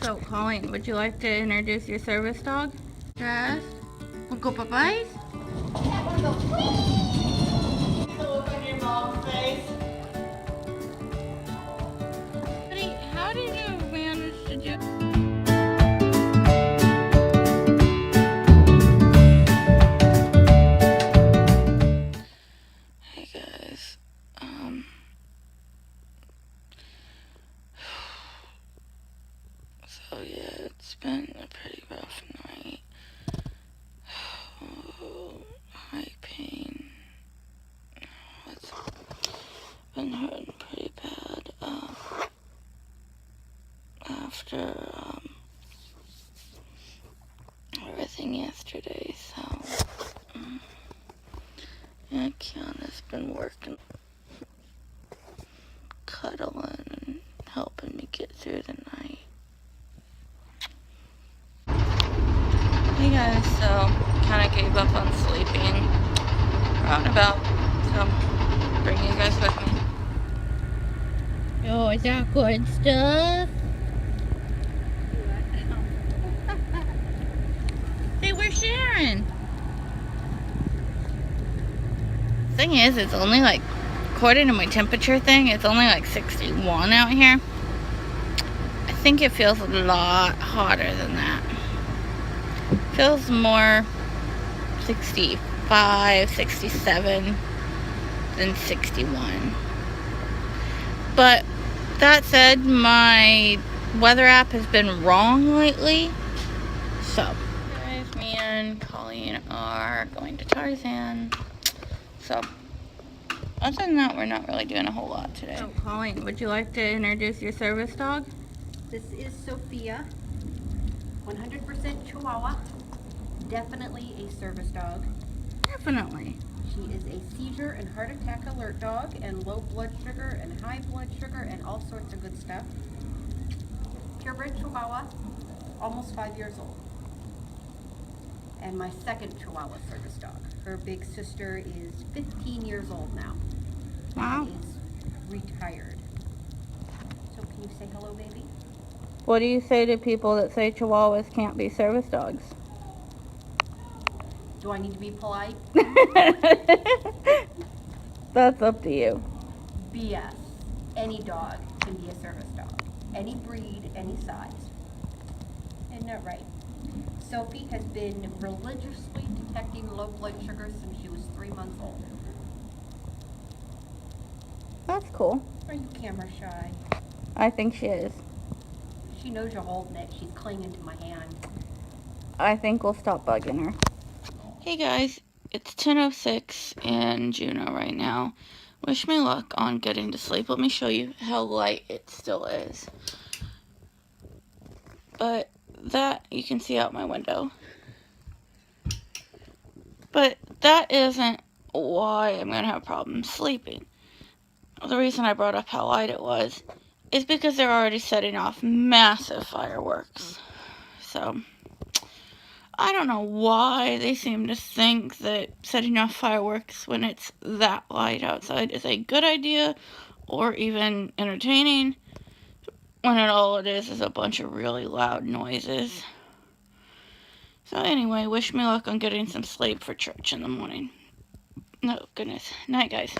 So, Kollean, would you like to introduce your service dog? Yes. We'll go bye-byes? Look on your mom's face. How did you manage to do? Hey guys, so yeah, it's been a pretty rough night. High pain. It's been hurting pretty bad, after, everything yesterday, so, yeah, Kiana's been working, cuddling and helping me get through the night. Hey guys, so, kinda gave up on sleeping, roundabout, so, bring you guys with me. Oh, is that good stuff? Hey, we're sharing. Thing is, it's only like, according to my temperature thing, it's only like 61 out here. I think it feels a lot hotter than that. Feels more 65, 67 than 61. But that said, my weather app has been wrong lately. So, guys, me and Kollean are going to Tarzan. So, other than that, we're not really doing a whole lot today. So, Kollean, would you like to introduce your service dog? This is Sophie, 100% Chihuahua. Definitely a service dog. Definitely. She is a seizure and heart attack alert dog, and low blood sugar and high blood sugar and all sorts of good stuff. Purebred Chihuahua, almost 5 years old. And my second Chihuahua service dog. Her big sister is 15 years old now. Wow. And is retired. So can you say hello, baby? What do you say to people that say Chihuahuas can't be service dogs? Do I need to be polite? That's up to you. BS. Any dog can be a service dog. Any breed, any size. Isn't that right? Sophie has been religiously detecting low blood sugar since she was 3 months old. That's cool. Are you camera shy? I think she is. She knows you're holding it. She's clinging to my hand. I think we'll stop bugging her. Hey guys, it's 10:06 in Juneau right now. Wish me luck on getting to sleep. Let me show you how light it still is. But that you can see out my window. But that isn't why I'm going to have problems sleeping. The reason I brought up how light it was is because they're already setting off massive fireworks. So, I don't know why they seem to think that setting off fireworks when it's that light outside is a good idea or even entertaining, when all it is a bunch of really loud noises. So anyway, wish me luck on getting some sleep for church in the morning. No, goodness. Night, guys.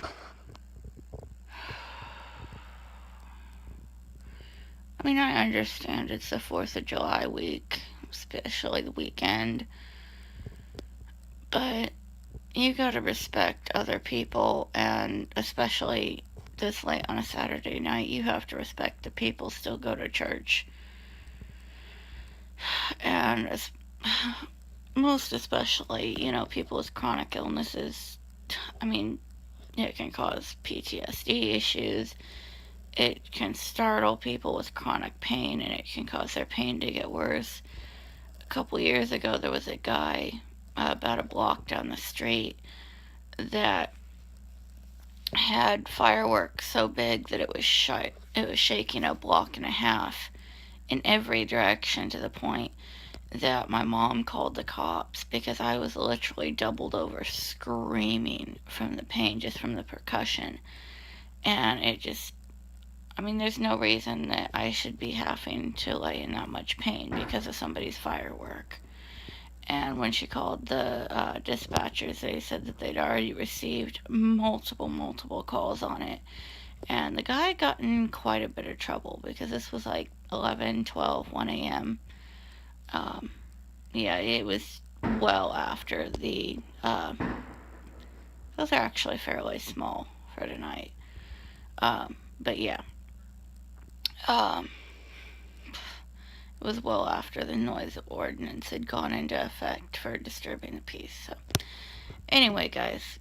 I mean, I understand it's the 4th of July week, especially the weekend. But you gotta respect other people, and especially this late on a Saturday night, you have to respect the people still go to church. And most especially, you know, people with chronic illnesses. I mean, it can cause PTSD issues. It can startle people with chronic pain, and it can cause their pain to get worse. A couple years ago, there was a guy about a block down the street that had fireworks so big that it was shaking a block and a half in every direction, to the point that my mom called the cops because I was literally doubled over screaming from the pain, just from the percussion. And it just, I mean, there's no reason that I should be having to lay in that much pain because of somebody's firework. And when she called the dispatchers, they said that they'd already received multiple calls on it. And the guy got in quite a bit of trouble because this was like 11, 12, 1 a.m. Um, yeah, it was well after the. Those are actually fairly small for tonight. But yeah. Um, it was well after the noise ordinance had gone into effect for disturbing the peace. So, anyway, guys,